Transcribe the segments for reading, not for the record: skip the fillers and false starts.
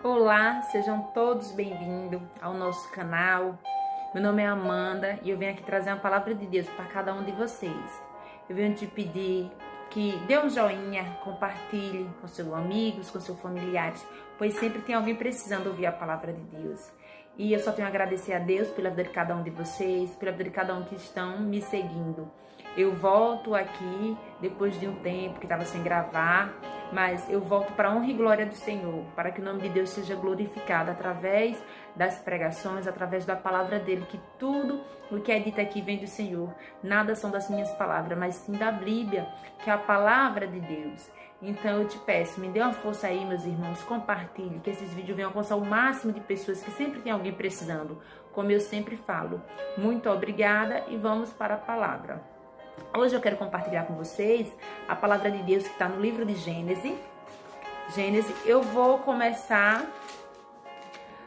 Olá, sejam todos bem-vindos ao nosso canal. Meu nome é Amanda e eu venho aqui trazer uma palavra de Deus para cada um de vocês. Eu venho te pedir que dê um joinha, compartilhe com seus amigos, com seus familiares, pois sempre tem alguém precisando ouvir a palavra de Deus. E eu só tenho a agradecer a Deus pela vida de cada um de vocês, pela vida de cada um que estão me seguindo. Eu volto aqui depois de um tempo que estava sem gravar, mas eu volto para a honra e glória do Senhor, para que o nome de Deus seja glorificado através das pregações, através da palavra dele, que tudo o que é dito aqui vem do Senhor. Nada são das minhas palavras, mas sim da Bíblia, que é a palavra de Deus. Então eu te peço, me dê uma força aí, meus irmãos, compartilhe, que esses vídeos venham alcançar o máximo de pessoas, que sempre tem alguém precisando, como eu sempre falo. Muito obrigada e vamos para a palavra. Hoje eu quero compartilhar com vocês a palavra de Deus que está no livro de Gênesis. Eu vou começar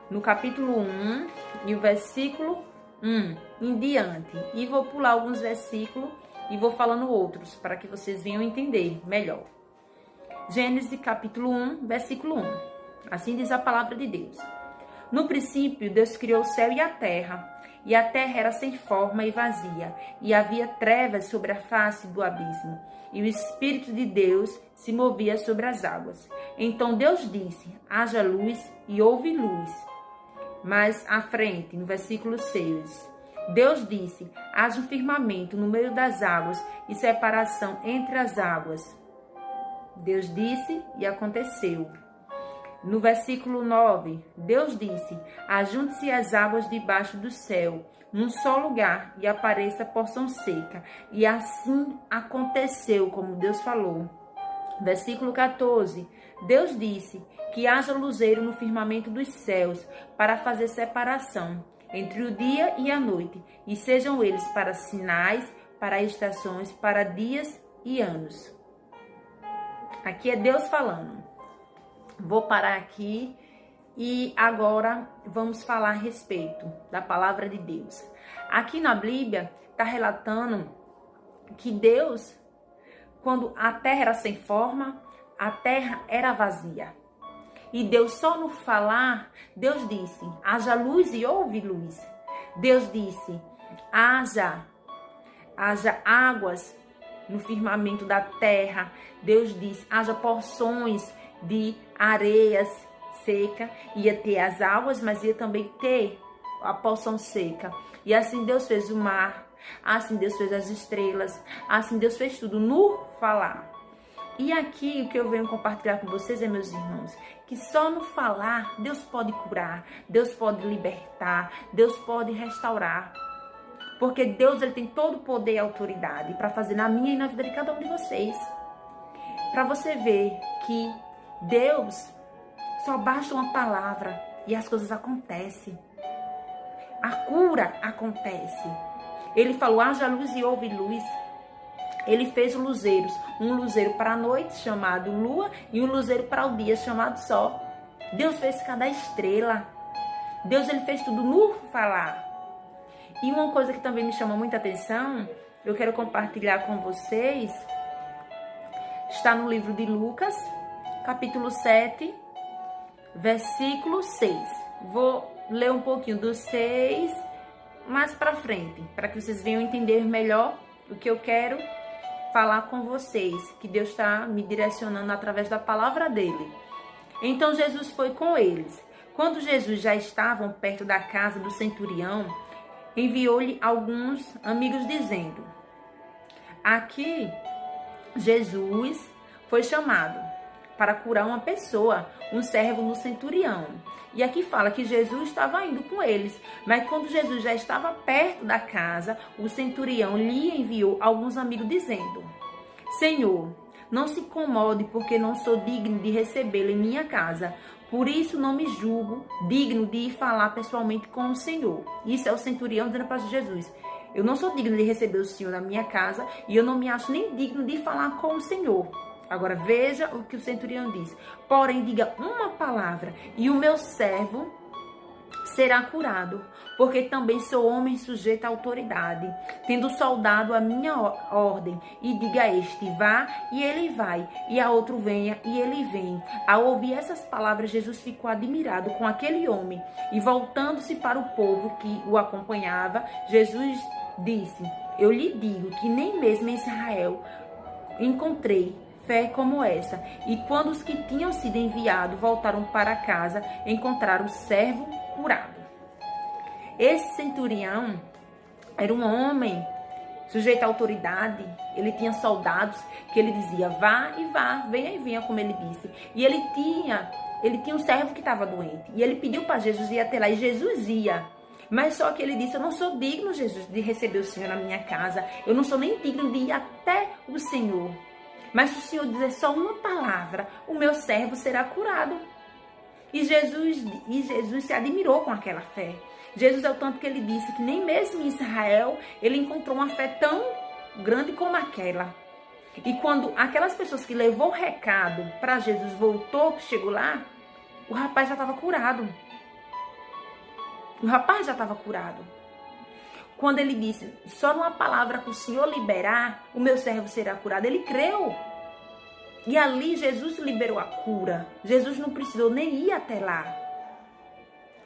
no capítulo 1 e o versículo 1 em diante. E vou pular alguns versículos e vou falando outros para que vocês venham entender melhor. Gênesis capítulo 1, versículo 1. Assim diz a palavra de Deus. No princípio, Deus criou o céu e a terra era sem forma e vazia, e havia trevas sobre a face do abismo, e o Espírito de Deus se movia sobre as águas. Então Deus disse, haja luz, e houve luz. Mais à frente, no versículo 6, Deus disse, haja um firmamento no meio das águas, e separação entre as águas. Deus disse, e aconteceu. No versículo 9, Deus disse, ajunte-se as águas debaixo do céu, num só lugar, e apareça porção seca. E assim aconteceu, como Deus falou. Versículo 14, Deus disse, que haja luzeiro no firmamento dos céus, para fazer separação entre o dia e a noite, e sejam eles para sinais, para estações, para dias e anos. Aqui é Deus falando. Vou parar aqui e agora vamos falar a respeito da palavra de Deus. Aqui na Bíblia está relatando que Deus, quando a terra era sem forma, a terra era vazia. E Deus só no falar, Deus disse, haja luz e houve luz. Deus disse, haja águas no firmamento da terra. Deus disse, haja porções de areias seca, ia ter as águas, mas ia também ter a porção seca. E assim Deus fez o mar, assim Deus fez as estrelas, assim Deus fez tudo no falar. E aqui o que eu venho compartilhar com vocês, meus irmãos, que só no falar Deus pode curar, Deus pode libertar, Deus pode restaurar. Porque Deus ele tem todo o poder e autoridade para fazer na minha e na vida de cada um de vocês. Para você ver que Deus, só basta uma palavra e as coisas acontecem. A cura acontece. Ele falou, haja luz e houve luz. Ele fez luzeiros. Um luzeiro para a noite, chamado lua, e um luzeiro para o dia, chamado sol. Deus fez cada estrela. Deus ele fez tudo no falar. E uma coisa que também me chama muita atenção, eu quero compartilhar com vocês, está no livro de Lucas, capítulo 7, versículo 6. Vou ler um pouquinho do 6 mais para frente, para que vocês venham entender melhor o que eu quero falar com vocês, que Deus está me direcionando através da palavra dele. Então Jesus foi com eles. Quando Jesus já estavam perto da casa do centurião, enviou-lhe alguns amigos dizendo, aqui Jesus foi chamado para curar uma pessoa, um servo no centurião. E aqui fala que Jesus estava indo com eles, mas quando Jesus já estava perto da casa, o centurião lhe enviou alguns amigos dizendo, Senhor, não se incomode porque não sou digno de recebê-lo em minha casa, por isso não me julgo digno de ir falar pessoalmente com o Senhor. Isso é o centurião dizendo para Jesus, eu não sou digno de receber o Senhor na minha casa e eu não me acho nem digno de falar com o Senhor. Agora veja o que o centurião diz. Porém, diga uma palavra e o meu servo será curado. porque também sou homem sujeito à autoridade, tendo soldado a minha ordem, e diga a este, vá, e ele vai, e a outro venha, e ele vem. Ao ouvir essas palavras, Jesus ficou admirado com aquele homem, e voltando-se para o povo que o acompanhava, Jesus disse, eu lhe digo que nem mesmo em Israel encontrei fé como essa. E quando os que tinham sido enviados voltaram para casa, encontraram o servo curado. Esse centurião era um homem sujeito à autoridade. Ele tinha soldados que ele dizia, vá e vá, venha e venha, como ele disse. E ele tinha um servo que estava doente. E ele pediu para Jesus ir até lá, e Jesus ia. Mas só que ele disse, eu não sou digno, Jesus, de receber o Senhor na minha casa. Eu não sou nem digno de ir até o Senhor. Mas se o Senhor dizer só uma palavra, o meu servo será curado. E Jesus se admirou com aquela fé. Jesus é o tanto que ele disse que nem mesmo em Israel ele encontrou uma fé tão grande como aquela. E quando aquelas pessoas que levou o recado para Jesus voltou, chegou lá, o rapaz já estava curado. O rapaz já estava curado. Quando ele disse, só numa palavra que o Senhor liberar, o meu servo será curado, ele creu. E ali Jesus liberou a cura. Jesus não precisou nem ir até lá.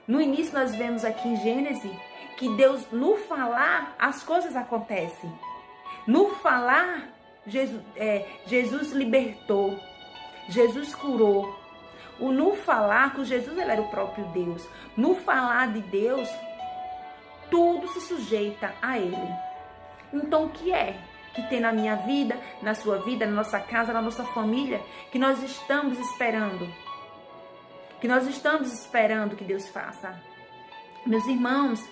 No início nós vemos aqui em Gênesis que Deus, no falar, as coisas acontecem. No falar, Jesus libertou. Jesus curou. No falar, que Jesus ele era o próprio Deus. No falar de Deus, tudo se sujeita a Ele. Então o que é que tem na minha vida, na sua vida, na nossa casa, na nossa família, que nós estamos esperando? Que nós estamos esperando que Deus faça? Meus irmãos,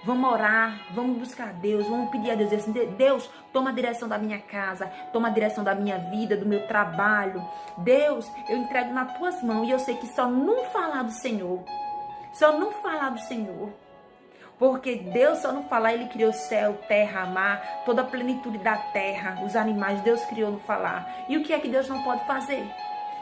vamos orar, vamos buscar Deus, vamos pedir a Deus assim, Deus, toma a direção da minha casa, toma a direção da minha vida, do meu trabalho. Deus, eu entrego nas tuas mãos, e eu sei que só não falar do Senhor, porque Deus só não falar, Ele criou céu, terra, mar, toda a plenitude da terra, os animais, Deus criou no falar. E o que é que Deus não pode fazer?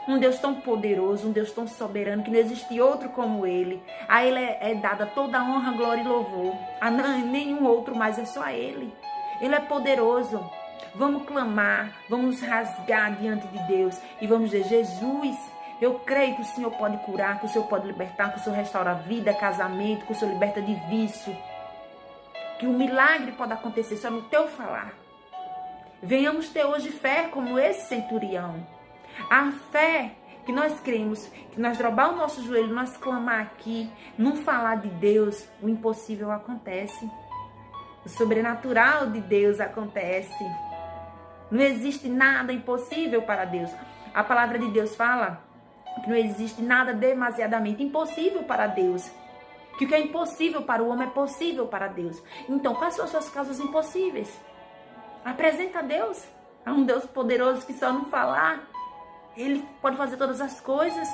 Um Deus tão poderoso, um Deus tão soberano, que não existe outro como Ele. A Ele é dada toda a honra, glória e louvor. A nenhum outro mais, é só a Ele. Ele é poderoso. Vamos clamar, vamos rasgar diante de Deus e vamos dizer, Jesus, eu creio que o Senhor pode curar, que o Senhor pode libertar, que o Senhor restaura a vida, casamento, que o Senhor liberta de vício. Que o milagre pode acontecer só no teu falar. Venhamos ter hoje fé como esse centurião. A fé que nós cremos, que nós dobrar o nosso joelho, nós clamar aqui, não falar de Deus, o impossível acontece. O sobrenatural de Deus acontece. Não existe nada impossível para Deus. A palavra de Deus fala que não existe nada demasiadamente impossível para Deus. Que o que é impossível para o homem é possível para Deus. Então, quais são as suas causas impossíveis? Apresenta a Deus. É um Deus poderoso que só não falar, Ele pode fazer todas as coisas.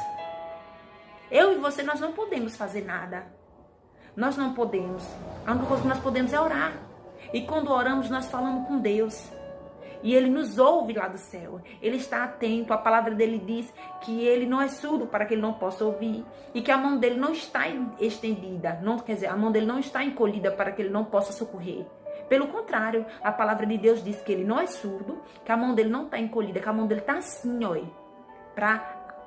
Eu e você, nós não podemos fazer nada. Nós não podemos. A única coisa que nós podemos é orar. E quando oramos, nós falamos com Deus. E Ele nos ouve lá do céu. Ele está atento. A palavra dele diz que Ele não é surdo para que Ele não possa ouvir. E que a mão dele não está estendida. Não, quer dizer, a mão dele não está encolhida para que Ele não possa socorrer. Pelo contrário, a palavra de Deus diz que Ele não é surdo, que a mão dele não está encolhida, que a mão dele está assim, ó, para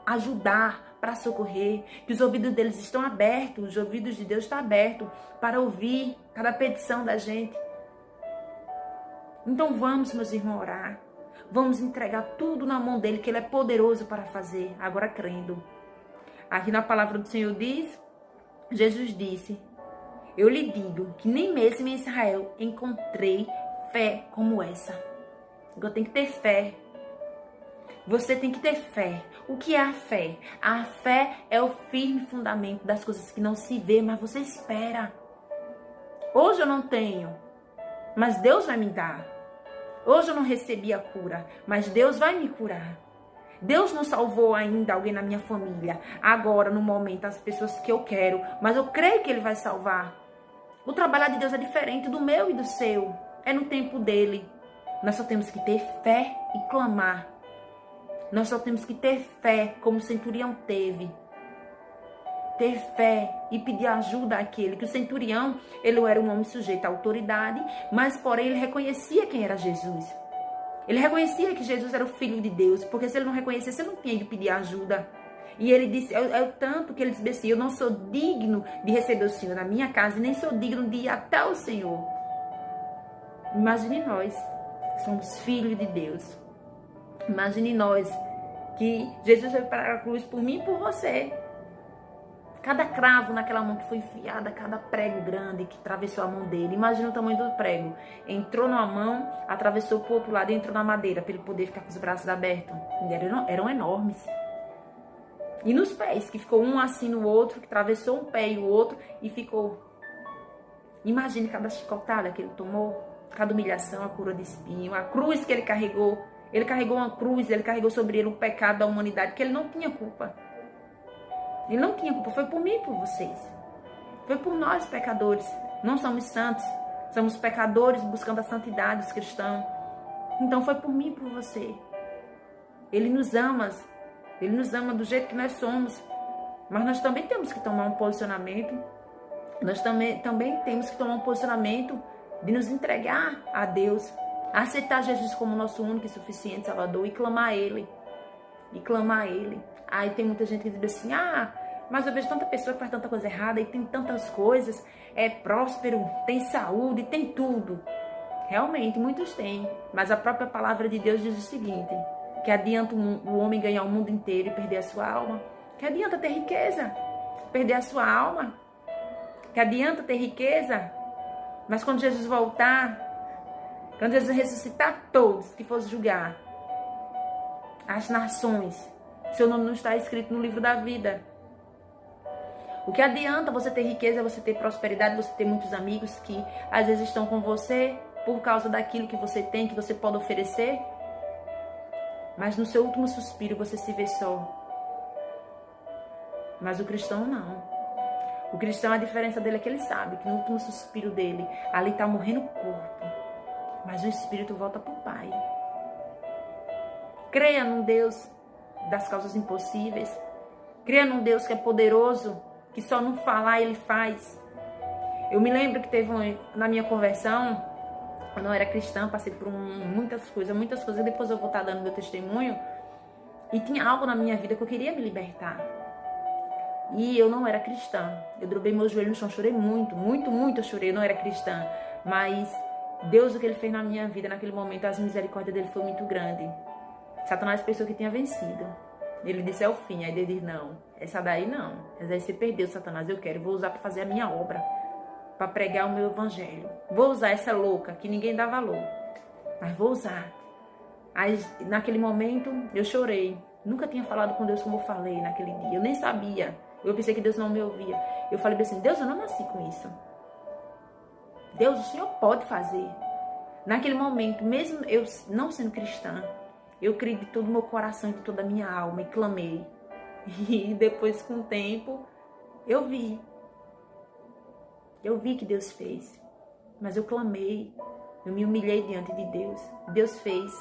ajudar, para socorrer, que os ouvidos deles estão abertos, os ouvidos de Deus estão abertos para ouvir cada petição da gente. Então vamos, meus irmãos, orar. Vamos entregar tudo na mão dele, que ele é poderoso para fazer, agora crendo. Aqui na palavra do Senhor diz, Jesus disse, eu lhe digo que nem mesmo em Israel encontrei fé como essa. Eu tenho que ter fé. Você tem que ter fé. O que é a fé? A fé é o firme fundamento das coisas que não se vê, mas você espera. Hoje eu não tenho, mas Deus vai me dar. Hoje eu não recebi a cura, mas Deus vai me curar. Deus não salvou ainda alguém na minha família. Agora, no momento, as pessoas que eu quero, mas eu creio que Ele vai salvar. O trabalhar de Deus é diferente do meu e do seu. É no tempo dele. Nós só temos que ter fé e clamar. Nós só temos que ter fé, como o centurião teve. ter fé e pedir ajuda àquele. Que o centurião, ele era um homem sujeito à autoridade, mas porém ele reconhecia quem era Jesus. Ele reconhecia que Jesus era o Filho de Deus, porque se ele não reconhecesse, ele não tinha de pedir ajuda. E ele disse, é o tanto que ele disse assim, eu não sou digno de receber o Senhor na minha casa, e nem sou digno de ir até o Senhor. Imagine nós, que somos filhos de Deus. Imagine nós, que Jesus veio para a cruz por mim e por você. Cada cravo naquela mão que foi enfiada, cada prego grande que atravessou a mão dele. Imagina o tamanho do prego. Entrou numa mão, atravessou para o outro lado e entrou na madeira, para ele poder ficar com os braços abertos. Eram enormes. E nos pés, que ficou um assim no outro, que atravessou um pé e o outro e ficou. Imagine cada chicotada que ele tomou, cada humilhação, a coroa de espinho, a cruz que ele carregou. Ele carregou uma cruz, ele carregou sobre ele o pecado da humanidade, que ele não tinha culpa. Ele não tinha culpa, foi por mim e por vocês. Foi por nós, pecadores. Não somos santos, somos pecadores buscando a santidade, os cristãos. Então foi por mim e por você. Ele nos ama do jeito que nós somos. Mas nós também temos que tomar um posicionamento. Nós também temos que tomar um posicionamento de nos entregar a Deus. Aceitar Jesus como nosso único e suficiente Salvador e clamar a Ele. Aí tem muita gente que diz assim, mas eu vejo tanta pessoa que faz tanta coisa errada e tem tantas coisas, é próspero, tem saúde, tem tudo. Realmente, muitos têm, mas a própria palavra de Deus diz o seguinte, que adianta o homem ganhar o mundo inteiro e perder a sua alma? Que adianta ter riqueza, perder a sua alma? Que adianta ter riqueza, mas quando Jesus voltar, quando Jesus ressuscitar todos que for julgar as nações, seu nome não está escrito no livro da vida. O que adianta você ter riqueza, você ter prosperidade, você ter muitos amigos que às vezes estão com você por causa daquilo que você tem, que você pode oferecer, mas no seu último suspiro você se vê só. Mas o cristão não. O cristão, a diferença dele é que ele sabe que no último suspiro dele, ali está morrendo o corpo, mas o espírito volta para o Pai. Creia num Deus das causas impossíveis. Creia num Deus que é poderoso, que só não falar Ele faz. Eu me lembro que teve na minha conversão, quando eu era cristã, passei por muitas coisas, depois eu vou estar dando meu testemunho, e tinha algo na minha vida que eu queria me libertar. E eu não era cristã. Eu dobrei meu joelho no chão, chorei muito eu chorei, eu não era cristã. Mas Deus, o que Ele fez na minha vida naquele momento, as misericórdias dele foi muito grande. Satanás pensou que tinha vencido. Ele disse, é o fim. Aí ele disse, não, essa daí não. Essa daí você perdeu, Satanás. Eu vou usar para fazer a minha obra. Para pregar o meu evangelho. Vou usar essa louca, que ninguém dá valor. Mas vou usar. Aí, naquele momento, eu chorei. Nunca tinha falado com Deus como eu falei naquele dia. Eu nem sabia. Eu pensei que Deus não me ouvia. Eu falei assim, Deus, eu não nasci com isso. Deus, o Senhor pode fazer. Naquele momento, mesmo eu não sendo cristã, eu criei de todo o meu coração e de toda a minha alma e clamei. E depois, com o tempo, eu vi. Eu vi que Deus fez. Mas eu clamei. Eu me humilhei diante de Deus. Deus fez.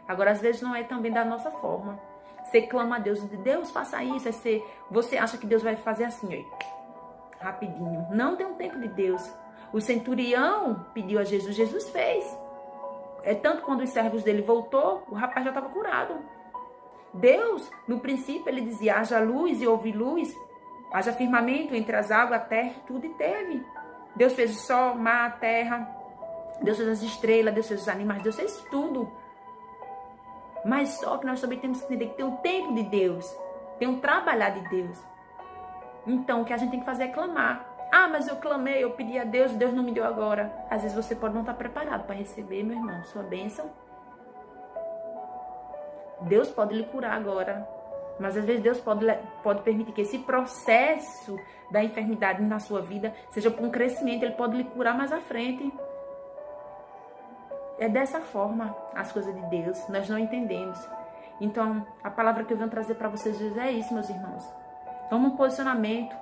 Agora, às vezes, não é também da nossa forma. Você clama a Deus. Deus, faça isso. Você acha que Deus vai fazer assim, ó, rapidinho. Não tem um tempo de Deus. O centurião pediu a Jesus. Jesus fez. É tanto quando os servos dele voltou, o rapaz já estava curado. Deus, no princípio, ele dizia, haja luz e houve luz. Haja firmamento entre as águas, a terra, tudo e teve. Deus fez o sol, o mar, a terra. Deus fez as estrelas, Deus fez os animais, Deus fez tudo. Mas só que nós também temos que entender que tem um tempo de Deus. Tem um trabalhar de Deus. Então, o que a gente tem que fazer é clamar. Mas eu clamei, eu pedi a Deus, Deus não me deu agora. Às vezes você pode não estar preparado para receber, meu irmão, sua bênção. Deus pode lhe curar agora. Mas às vezes Deus pode permitir que esse processo da enfermidade na sua vida seja por um crescimento. Ele pode lhe curar mais à frente. É dessa forma as coisas de Deus. Nós não entendemos. Então, a palavra que eu venho trazer para vocês hoje é isso, meus irmãos. Toma um posicionamento.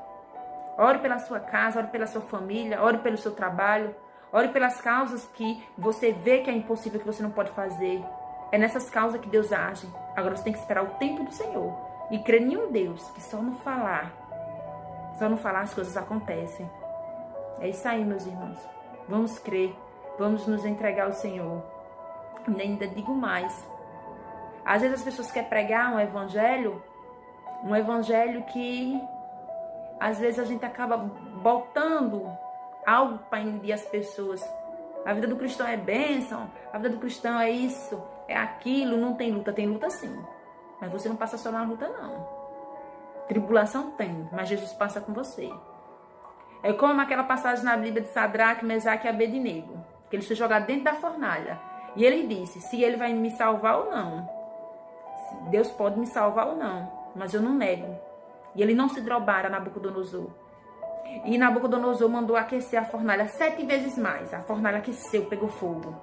Ore pela sua casa, ore pela sua família, ore pelo seu trabalho. Ore pelas causas que você vê que é impossível, que você não pode fazer. É nessas causas que Deus age. Agora você tem que esperar o tempo do Senhor. E crer em um Deus que só no falar Só no falar as coisas acontecem. É isso aí, meus irmãos. Vamos crer, vamos nos entregar ao Senhor. E ainda digo mais. Às vezes as pessoas querem pregar um evangelho que às vezes a gente acaba botando algo para iludir as pessoas. A vida do cristão é bênção, a vida do cristão é isso, é aquilo, não tem luta sim. Mas você não passa só na luta não. Tribulação tem, mas Jesus passa com você. É como aquela passagem na Bíblia de Sadraque, Mesaque e Abednego, que eles foram jogados dentro da fornalha. E ele disse, se ele vai me salvar ou não. Deus pode me salvar ou não, mas eu não nego. E ele não se drobaram a Nabucodonosor. E Nabucodonosor mandou aquecer a fornalha 7 vezes mais. A fornalha aqueceu, pegou fogo.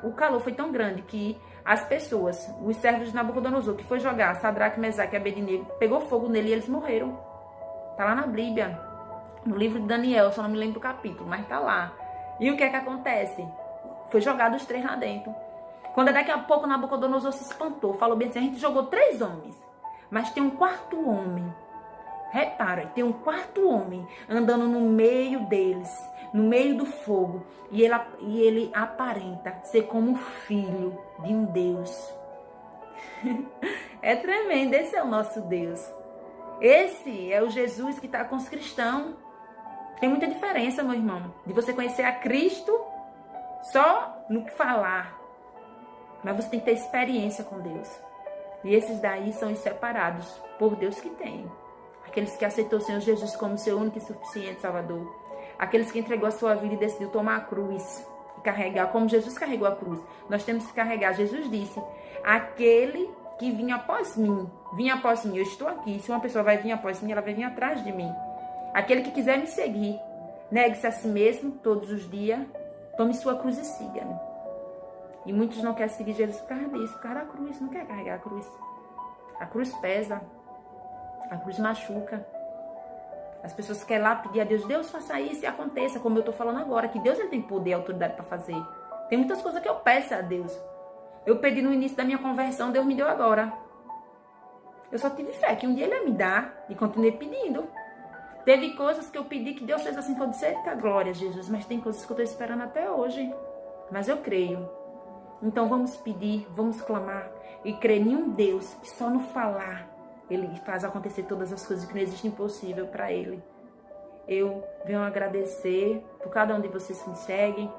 O calor foi tão grande que as pessoas, os servos de Nabucodonosor, que foi jogar Sadraque, Mesaque e Abednego, pegou fogo nele e eles morreram. Tá lá na Bíblia, no livro de Daniel, só não me lembro do capítulo, mas tá lá. E o que é que acontece? Foi jogado os 3 lá dentro. Quando daqui a pouco Nabucodonosor se espantou, falou bem assim, a gente jogou 3 homens, mas tem um 4º homem. Repara, tem um 4º homem andando no meio deles, no meio do fogo, e ele aparenta ser como filho de um Deus. É tremendo, esse é o nosso Deus. Esse é o Jesus que está com os cristãos. Tem muita diferença, meu irmão, de você conhecer a Cristo só no que falar. Mas você tem que ter experiência com Deus. E esses daí são os separados por Deus que tem. Aqueles que aceitou o Senhor Jesus como seu único e suficiente Salvador. Aqueles que entregou a sua vida e decidiu tomar a cruz e carregar, como Jesus carregou a cruz. Nós temos que carregar. Jesus disse, aquele que vinha após mim, eu estou aqui. Se uma pessoa vai vir após mim, ela vai vir atrás de mim. Aquele que quiser me seguir, negue-se a si mesmo todos os dias, tome sua cruz e siga-me. E muitos não querem seguir Jesus por causa disso, por causa da cruz, não quer carregar a cruz. A cruz pesa, a cruz machuca. As pessoas querem lá pedir a Deus, Deus faça isso e aconteça, como eu estou falando agora, que Deus ele tem poder e autoridade para fazer. Tem muitas coisas que eu peço a Deus. Eu pedi no início da minha conversão, Deus me deu agora. Eu só tive fé que um dia ele ia me dar e continuei pedindo. Teve coisas que eu pedi que Deus fez assim, que eu disse, eita glória, Jesus, mas tem coisas que eu estou esperando até hoje. Mas eu creio. Então vamos pedir, vamos clamar e crer em um Deus que só no falar ele faz acontecer todas as coisas, que não existe impossível para ele. Eu venho agradecer por cada um de vocês que me seguem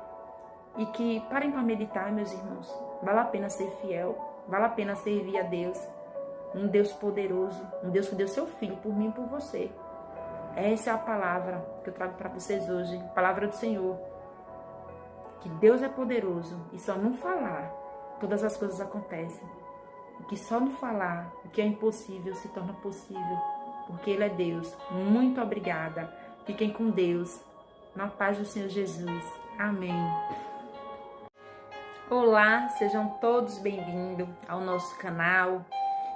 e que parem para meditar, meus irmãos. Vale a pena ser fiel, vale a pena servir a Deus, um Deus poderoso, um Deus que deu seu Filho por mim e por você. Essa é a palavra que eu trago para vocês hoje, a palavra do Senhor. Que Deus é poderoso e só não falar, todas as coisas acontecem. E que só no falar, o que é impossível se torna possível, porque Ele é Deus. Muito obrigada. Fiquem com Deus, na paz do Senhor Jesus. Amém. Olá, sejam todos bem-vindos ao nosso canal.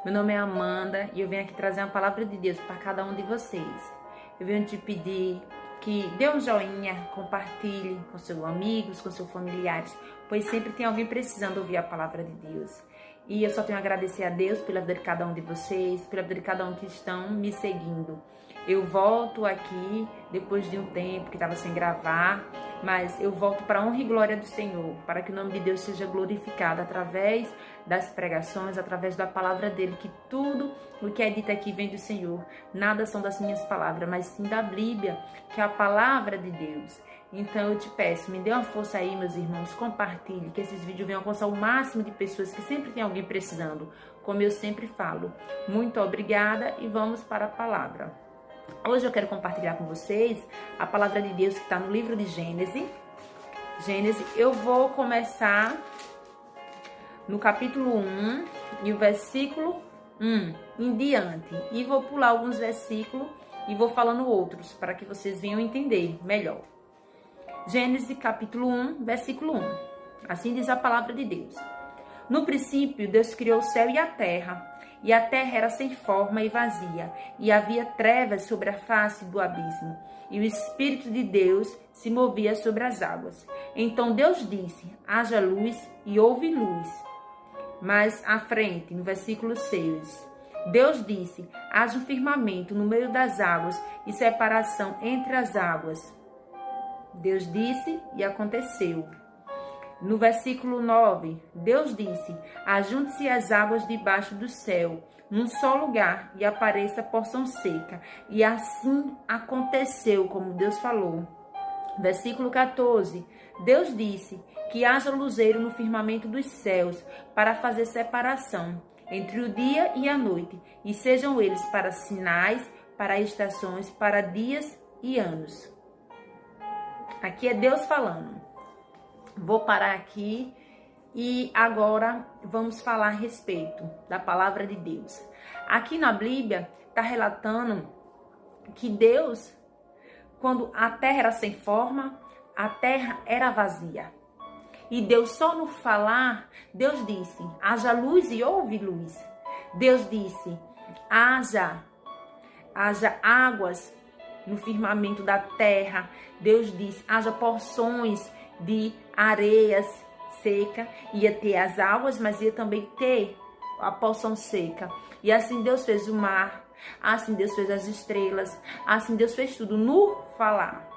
Meu nome é Amanda e eu venho aqui trazer uma palavra de Deus para cada um de vocês. Eu venho te pedir que dê um joinha, compartilhe com seus amigos, com seus familiares, pois sempre tem alguém precisando ouvir a palavra de Deus. E eu só tenho a agradecer a Deus pela vida de cada um de vocês, pela vida de cada um que estão me seguindo. Eu volto aqui depois de um tempo que estava sem gravar, mas eu volto para a honra e glória do Senhor, para que o nome de Deus seja glorificado através das pregações, através da palavra dele, que tudo o que é dito aqui vem do Senhor. Nada são das minhas palavras, mas sim da Bíblia, que é a palavra de Deus. Então eu te peço, me dê uma força aí, meus irmãos, compartilhe, que esses vídeos venham alcançar o máximo de pessoas, que sempre tem alguém precisando, como eu sempre falo. Muito obrigada e vamos para a palavra. Hoje eu quero compartilhar com vocês a palavra de Deus que está no livro de Gênesis. Eu vou começar no capítulo 1 e o versículo 1 em diante. E vou pular alguns versículos e vou falando outros, para que vocês venham entender melhor. Gênesis capítulo 1, versículo 1. Assim diz a palavra de Deus. No princípio, Deus criou o céu e a terra era sem forma e vazia, e havia trevas sobre a face do abismo, e o Espírito de Deus se movia sobre as águas. Então Deus disse, haja luz, e houve luz. Mais à frente, no versículo 6, Deus disse: haja um firmamento no meio das águas e separação entre as águas. Deus disse e aconteceu. No versículo 9, Deus disse: ajunte-se as águas debaixo do céu, num só lugar, e apareça porção seca. E assim aconteceu, como Deus falou. Versículo 14, Deus disse que haja luzeiro no firmamento dos céus, para fazer separação entre o dia e a noite, e sejam eles para sinais, para estações, para dias e anos. Aqui é Deus falando. Vou parar aqui e agora vamos falar a respeito da palavra de Deus. Aqui na Bíblia está relatando que Deus, quando a terra era sem forma, a terra era vazia. E Deus só no falar, Deus disse: haja luz e houve luz. Deus disse: haja águas no firmamento da terra. Deus disse: haja porções de areias seca. Ia ter as águas, mas ia também ter a porção seca. E assim Deus fez o mar, assim Deus fez as estrelas, assim Deus fez tudo no falar.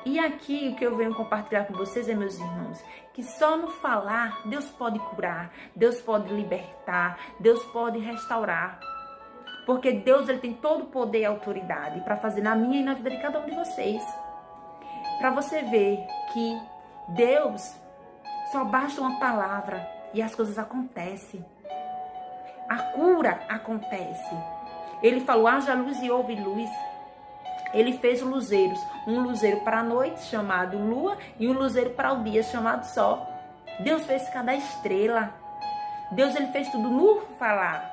E aqui o que eu venho compartilhar com vocês, meus irmãos, que só no falar Deus pode curar, Deus pode libertar, Deus pode restaurar. Porque Deus, ele tem todo o poder e autoridade para fazer na minha e na vida de cada um de vocês. Para você ver que Deus, só basta uma palavra e as coisas acontecem. A cura acontece. Ele falou: haja luz e houve luz. Ele fez luzeiros, um luzeiro para a noite chamado lua e um luzeiro para o dia chamado sol. Deus fez cada estrela. Deus, ele fez tudo no falar.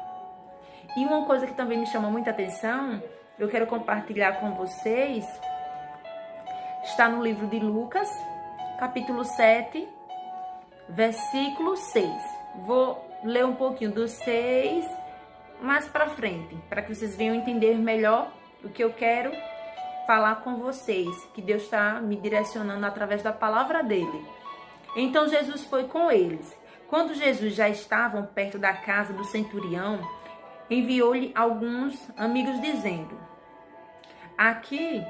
E uma coisa que também me chama muita atenção, eu quero compartilhar com vocês, está no livro de Lucas, capítulo 7, versículo 6. Vou ler um pouquinho do 6 mais para frente, para que vocês venham entender melhor o que eu quero falar com vocês, que Deus está me direcionando através da palavra dele. Então Jesus foi com eles. Quando Jesus já estavam perto da casa do centurião, enviou-lhe alguns amigos dizendo: aqui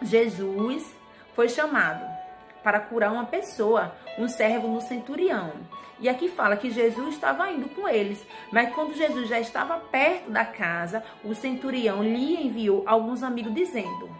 Jesus foi chamado para curar uma pessoa, um servo do centurião. E aqui fala que Jesus estava indo com eles, mas quando Jesus já estava perto da casa, o centurião lhe enviou alguns amigos dizendo: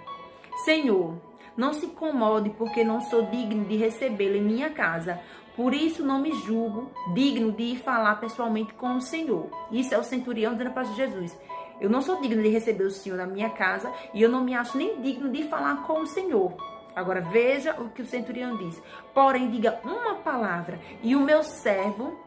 Senhor, não se incomode, porque não sou digno de recebê-lo em minha casa. Por isso não me julgo digno de ir falar pessoalmente com o Senhor. Isso é o centurião dizendo para Jesus: eu não sou digno de receber o Senhor na minha casa e eu não me acho nem digno de falar com o Senhor. Agora veja o que o centurião diz: porém diga uma palavra e o meu servo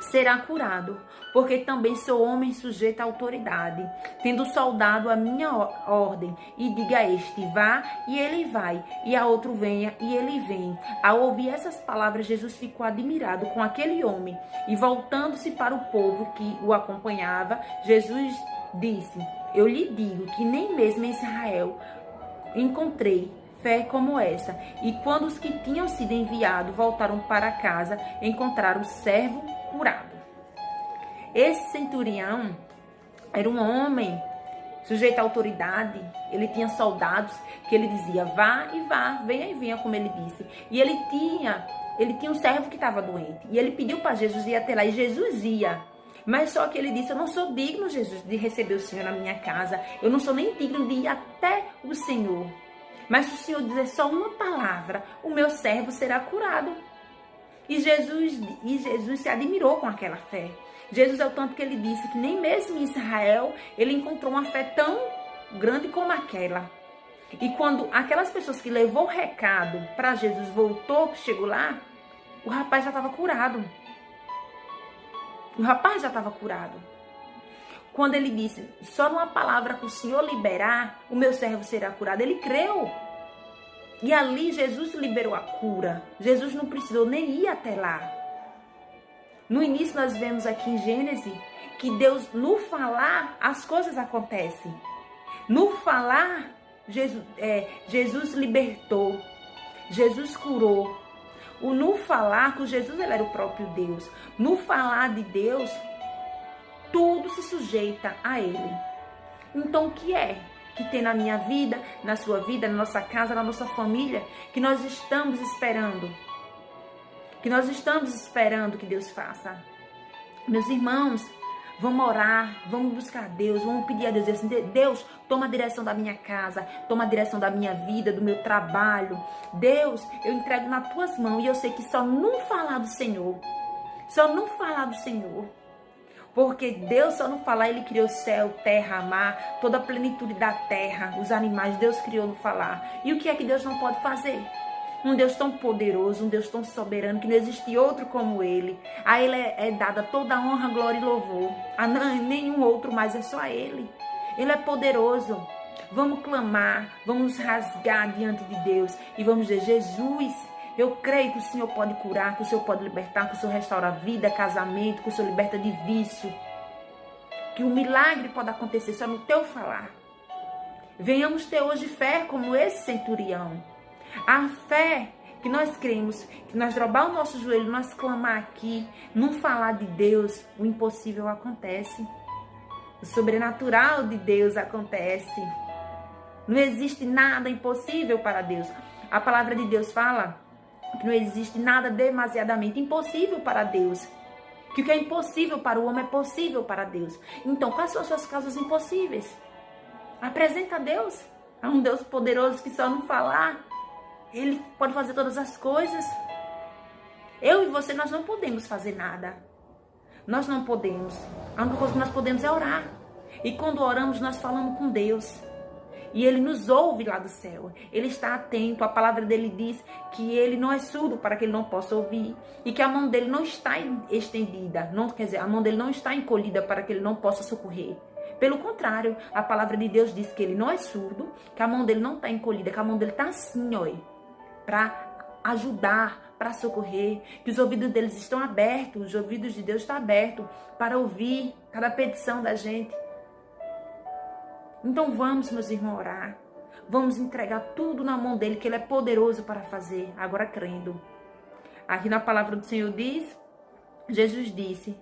será curado, porque também sou homem sujeito à autoridade, tendo soldado a minha ordem, e diga a este: vá, e ele vai, e a outro: venha, e ele vem. Ao ouvir essas palavras, Jesus ficou admirado com aquele homem, e voltando-se para o povo que o acompanhava, Jesus disse: eu lhe digo que nem mesmo em Israel encontrei fé como essa. E quando os que tinham sido enviados voltaram para casa, encontraram o servo curado. Esse centurião era um homem sujeito à autoridade. Ele tinha soldados que ele dizia: vá e vá, venha e venha, como ele disse. E ele tinha um servo que estava doente. E ele pediu para Jesus ir até lá, e Jesus ia. Mas só que ele disse: eu não sou digno, Jesus, de receber o Senhor na minha casa. Eu não sou nem digno de ir até o Senhor. Mas se o Senhor dizer só uma palavra, o meu servo será curado. E Jesus se admirou com aquela fé. Jesus é o tanto que ele disse que nem mesmo em Israel ele encontrou uma fé tão grande como aquela. E quando aquelas pessoas que levou o recado para Jesus voltou, que chegou lá, o rapaz já estava curado. O rapaz já estava curado. Quando ele disse: só numa palavra que o Senhor liberar, o meu servo será curado, ele creu. E ali Jesus liberou a cura. Jesus não precisou nem ir até lá. No início nós vemos aqui em Gênesis que Deus, no falar, as coisas acontecem. No falar, Jesus libertou. Jesus curou. No falar, que Jesus, ele era o próprio Deus. No falar de Deus, tudo se sujeita a Ele. Então, o que é que tem na minha vida, na sua vida, na nossa casa, na nossa família, que nós estamos esperando? Que nós estamos esperando que Deus faça? Meus irmãos, vamos orar, vamos buscar Deus, vamos pedir a Deus assim: Deus, toma a direção da minha casa, toma a direção da minha vida, do meu trabalho. Deus, eu entrego nas tuas mãos, e eu sei que só não falar do Senhor, porque Deus só não falar, Ele criou céu, terra, mar, toda a plenitude da terra, os animais, Deus criou no falar. E o que é que Deus não pode fazer? Um Deus tão poderoso, um Deus tão soberano, que não existe outro como Ele. A Ele é dada toda a honra, glória e louvor. A nenhum outro mais, é só Ele. Ele é poderoso. Vamos clamar, vamos nos rasgar diante de Deus e vamos dizer: Jesus, eu creio que o Senhor pode curar, que o Senhor pode libertar, que o Senhor restaura a vida, casamento, que o Senhor liberta de vício. Que o milagre pode acontecer só no teu falar. Venhamos ter hoje fé como esse centurião. A fé que nós cremos, que nós dobrar o nosso joelho, nós clamar aqui, não falar de Deus, o impossível acontece. O sobrenatural de Deus acontece. Não existe nada impossível para Deus. A palavra de Deus fala que não existe nada demasiadamente impossível para Deus. Que o que é impossível para o homem é possível para Deus. Então, quais são as suas causas impossíveis? Apresenta a Deus. É um Deus poderoso que só não falar, Ele pode fazer todas as coisas. Eu e você, nós não podemos fazer nada. Nós não podemos. A única coisa que nós podemos é orar. E quando oramos, nós falamos com Deus. E Ele nos ouve lá do céu. Ele está atento. A palavra dele diz que Ele não é surdo para que Ele não possa ouvir. E que a mão dele não está estendida. Não, quer dizer, a mão dele não está encolhida para que Ele não possa socorrer. Pelo contrário, a palavra de Deus diz que Ele não é surdo, que a mão dele não está encolhida, que a mão dele está assim, ó, para ajudar, para socorrer, que os ouvidos deles estão abertos, os ouvidos de Deus estão abertos para ouvir cada petição da gente. Então vamos, meus irmãos, orar. Vamos entregar tudo na mão dele, que ele é poderoso para fazer, agora crendo. Aqui na palavra do Senhor diz, Jesus disse: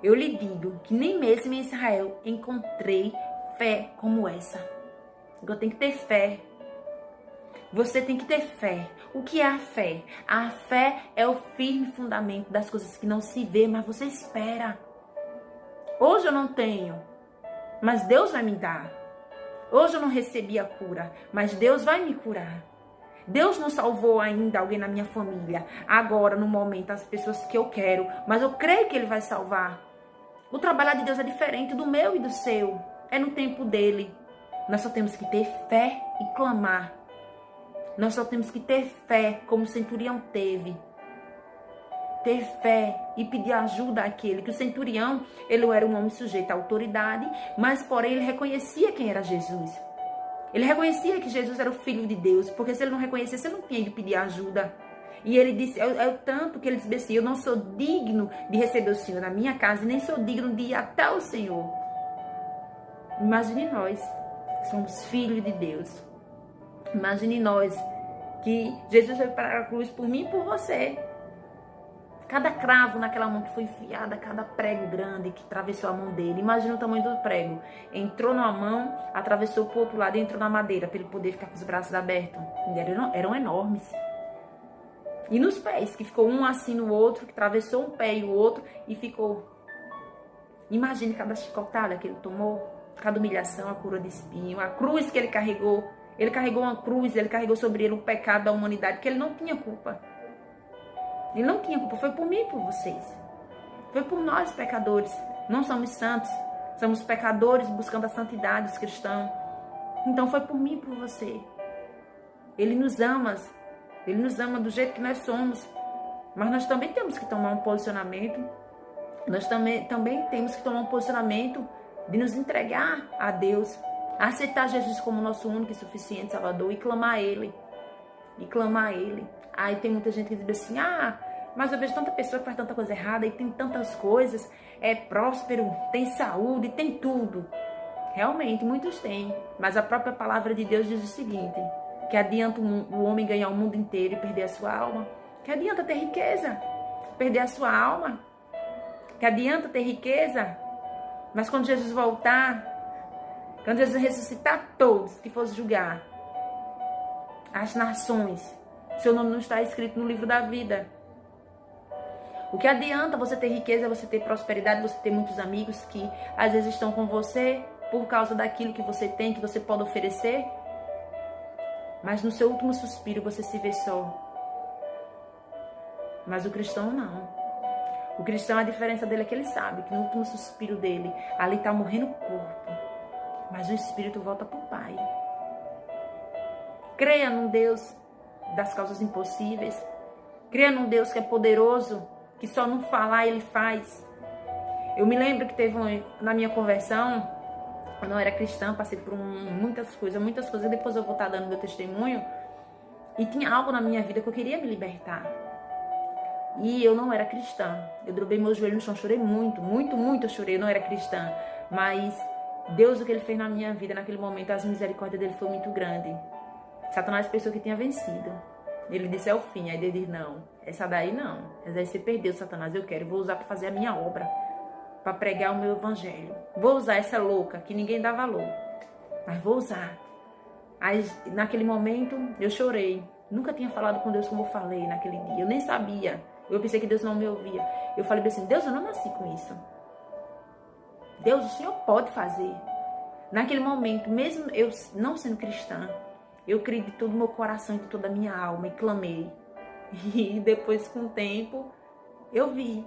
eu lhe digo que nem mesmo em Israel encontrei fé como essa. Eu tenho que ter fé. Você tem que ter fé. O que é a fé? A fé é o firme fundamento das coisas que não se vê, mas você espera. Hoje eu não tenho, mas Deus vai me dar. Hoje eu não recebi a cura, mas Deus vai me curar. Deus não salvou ainda alguém na minha família. Agora, no momento, as pessoas que eu quero, mas eu creio que Ele vai salvar. O trabalhar de Deus é diferente do meu e do seu. É no tempo dele. Nós só temos que ter fé e clamar. Nós só temos que ter fé, como o centurião teve. Ter fé e pedir ajuda àquele. Que o centurião, ele era um homem sujeito à autoridade, mas porém ele reconhecia quem era Jesus. Ele reconhecia que Jesus era o Filho de Deus, porque se ele não reconhecesse, ele não tinha de pedir ajuda. E ele disse, é o tanto que ele disse assim: eu não sou digno de receber o Senhor na minha casa, e nem sou digno de ir até o Senhor. Imagine nós, que somos filhos de Deus. Imagine nós, que Jesus veio para a cruz por mim e por você. Cada cravo naquela mão que foi enfiada, cada prego grande que atravessou a mão dele. Imagina o tamanho do prego. Entrou numa mão, atravessou para o outro lado e entrou na madeira, para ele poder ficar com os braços abertos. Eram enormes. E nos pés, que ficou um assim no outro, que atravessou um pé e o outro e ficou. Imagine cada chicotada que ele tomou, cada humilhação, a coroa de espinho, a cruz que ele carregou. Ele carregou uma cruz, ele carregou sobre ele o pecado da humanidade, que ele não tinha culpa. Ele não tinha culpa, foi por mim e por vocês. Foi por nós, pecadores. Não somos santos, somos pecadores buscando a santidade, os cristãos. Então foi por mim e por você. Ele nos ama do jeito que nós somos. Mas nós também temos que tomar um posicionamento. Nós também temos que tomar um posicionamento de nos entregar a Deus. Aceitar Jesus como nosso único e suficiente Salvador e clamar a Ele. Aí tem muita gente que diz assim: mas eu vejo tanta pessoa que faz tanta coisa errada e tem tantas coisas, é próspero, tem saúde, tem tudo. Realmente, muitos têm. Mas a própria palavra de Deus diz o seguinte: que adianta o homem ganhar o mundo inteiro e perder a sua alma? Que adianta ter riqueza? Perder a sua alma? Que adianta ter riqueza? Mas quando Jesus voltar, quando Jesus ressuscitar todos que fosse julgar as nações, seu nome não está escrito no livro da vida. O que adianta você ter riqueza, você ter prosperidade, você ter muitos amigos que às vezes estão com você por causa daquilo que você tem, que você pode oferecer? Mas no seu último suspiro você se vê só. Mas o cristão não. O cristão, a diferença dele é que ele sabe que no último suspiro dele, ali está morrendo o corpo, mas o espírito volta para o Pai. Creia num Deus das causas impossíveis. Creia num Deus que é poderoso, que só não falar ele faz. Eu me lembro que teve na minha conversão, eu não era cristã, passei por muitas coisas, depois eu vou estar dando meu testemunho, e tinha algo na minha vida que eu queria me libertar. E eu não era cristã. Eu dobrei meu joelho no chão, chorei muito eu chorei, eu não era cristã. Mas Deus, o que Ele fez na minha vida naquele momento, as misericórdias dele foi muito grande. Satanás pensou que tinha vencido. Ele disse, é o fim. Aí Deus disse, não, essa daí não. Essa daí você perdeu, Satanás, eu quero. Vou usar para fazer a minha obra, para pregar o meu evangelho. Vou usar essa louca, que ninguém dá valor, mas vou usar. Aí, naquele momento, eu chorei. Nunca tinha falado com Deus como eu falei naquele dia. Eu nem sabia. Eu pensei que Deus não me ouvia. Eu falei assim, Deus, eu não nasci com isso. Deus, o Senhor pode fazer. Naquele momento, mesmo eu não sendo cristã, eu criei de todo o meu coração e de toda a minha alma e clamei. E depois, com o tempo, eu vi.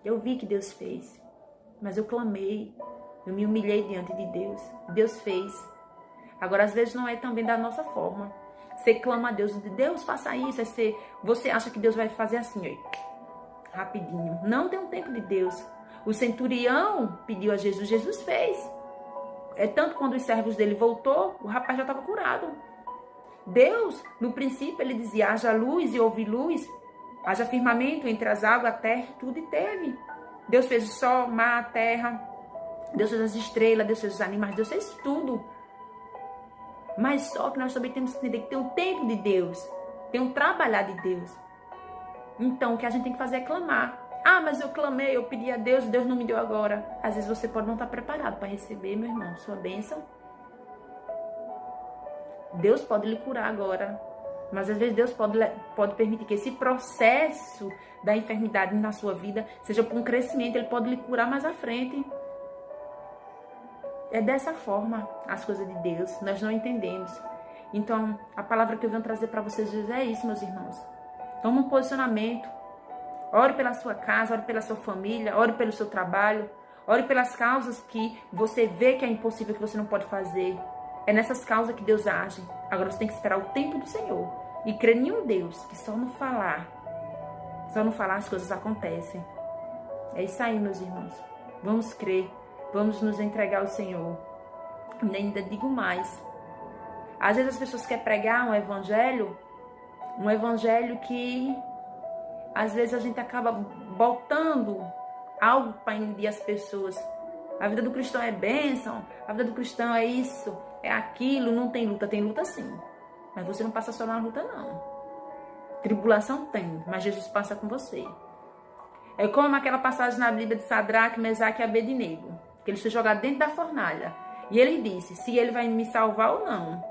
Eu vi que Deus fez. Mas eu clamei. Eu me humilhei diante de Deus. Deus fez. Agora, às vezes, não é também da nossa forma. Você clama a Deus, Deus faça isso. Você acha que Deus vai fazer assim, ó, rapidinho. Não tem um tempo de Deus. O centurião pediu a Jesus, Jesus fez. É tanto quando os servos dele voltou, o rapaz já estava curado. Deus, no princípio, ele dizia, haja luz e houve luz. Haja firmamento entre as águas, a terra, tudo e teve. Deus fez o sol, o mar, a terra. Deus fez as estrelas, Deus fez os animais, Deus fez tudo. Mas só que nós também temos que entender que tem um tempo de Deus. Tem um trabalhar de Deus. Então, o que a gente tem que fazer é clamar. Ah, mas eu clamei, eu pedi a Deus, Deus não me deu agora. Às vezes você pode não estar preparado para receber, meu irmão, sua bênção. Deus pode lhe curar agora. Mas às vezes Deus pode permitir que esse processo da enfermidade na sua vida seja por um crescimento. Ele pode lhe curar mais à frente. É dessa forma as coisas de Deus. Nós não entendemos. Então, a palavra que eu venho trazer para vocês hoje é isso, meus irmãos. Toma um posicionamento. Ore pela sua casa, ore pela sua família, ore pelo seu trabalho. Ore pelas causas que você vê que é impossível, que você não pode fazer. É nessas causas que Deus age. Agora você tem que esperar o tempo do Senhor. E crer em um Deus que só no falar as coisas acontecem. É isso aí, meus irmãos. Vamos crer. Vamos nos entregar ao Senhor. E ainda digo mais. Às vezes as pessoas querem pregar um evangelho que às vezes a gente acaba botando algo para iludir as pessoas. A vida do cristão é bênção, a vida do cristão é isso, é aquilo, não tem luta sim. Mas você não passa só na luta não. Tribulação tem, mas Jesus passa com você. É como aquela passagem na Bíblia de Sadraque, Mesaque e Abednego, que eles foram jogados dentro da fornalha. E ele disse, se ele vai me salvar ou não.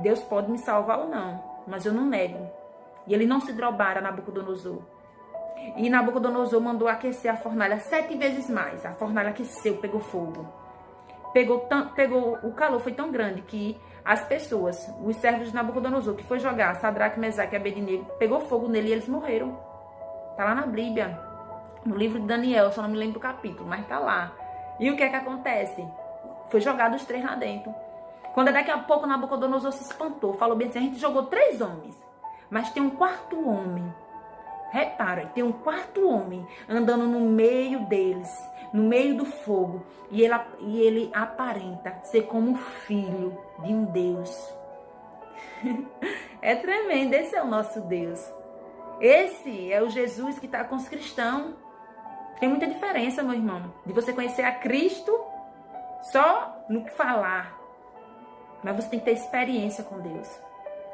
Deus pode me salvar ou não, mas eu não nego. E ele não se drobaram a Nabucodonosor. E Nabucodonosor mandou aquecer a fornalha 7 vezes mais. A fornalha aqueceu, pegou fogo. O calor foi tão grande que as pessoas, os servos de Nabucodonosor, que foi jogar Sadraque, Mesaque e Abednego, pegou fogo nele e eles morreram. Tá lá na Bíblia, no livro de Daniel, só não me lembro do capítulo, mas tá lá. E o que é que acontece? Foi jogado os 3 lá dentro. Quando daqui a pouco Nabucodonosor se espantou, falou bem assim, a gente jogou 3 homens, mas tem um 4º homem. Repara, tem um 4º homem andando no meio deles, no meio do fogo. E ele aparenta ser como filho de um Deus. É tremendo, esse é o nosso Deus. Esse é o Jesus que está com os cristãos. Tem muita diferença, meu irmão, de você conhecer a Cristo só no que falar. Mas você tem que ter experiência com Deus.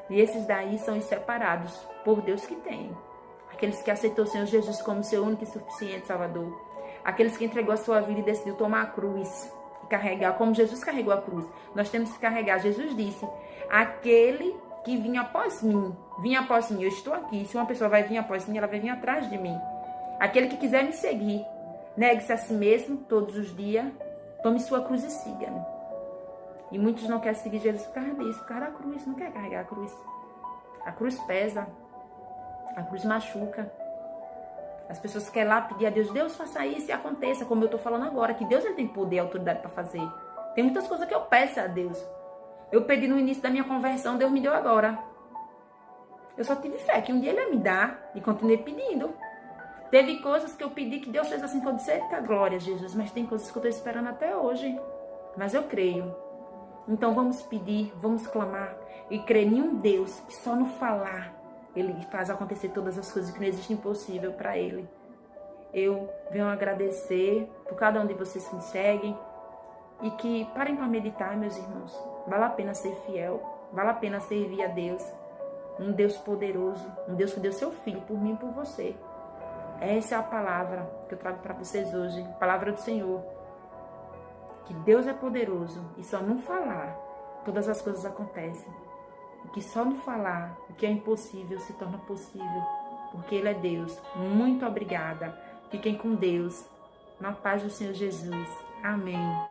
E esses daí são os separados por Deus que tem. Aqueles que aceitou o Senhor Jesus como seu único e suficiente Salvador. Aqueles que entregou a sua vida e decidiu tomar a cruz e carregar, como Jesus carregou a cruz. Nós temos que carregar. Jesus disse, aquele que vinha após mim, eu estou aqui. Se uma pessoa vai vir após mim, ela vai vir atrás de mim. Aquele que quiser me seguir, negue-se a si mesmo todos os dias, tome sua cruz e siga-me. E muitos não querem seguir Jesus por causa disso, por causa da cruz, não quer carregar a cruz. A cruz pesa, a cruz machuca. As pessoas querem lá pedir a Deus, Deus faça isso e aconteça, como eu estou falando agora, que Deus ele tem poder e autoridade para fazer. Tem muitas coisas que eu peço a Deus. Eu pedi no início da minha conversão, Deus me deu agora. Eu só tive fé que um dia ele ia me dar e continuei pedindo. Teve coisas que eu pedi que Deus fez assim, que eu disse, eita glória, Jesus, mas tem coisas que eu estou esperando até hoje. Mas eu creio. Então vamos pedir, vamos clamar e crer em um Deus que só no falar ele faz acontecer todas as coisas, que não existe impossível para ele. Eu venho agradecer por cada um de vocês que me seguem e que parem para meditar, meus irmãos. Vale a pena ser fiel, vale a pena servir a Deus, um Deus poderoso, um Deus que deu seu Filho por mim e por você. Essa é a palavra que eu trago para vocês hoje, a palavra do Senhor. Que Deus é poderoso e só não falar, todas as coisas acontecem. E que só no falar, o que é impossível se torna possível, porque Ele é Deus. Muito obrigada. Fiquem com Deus. Na paz do Senhor Jesus. Amém.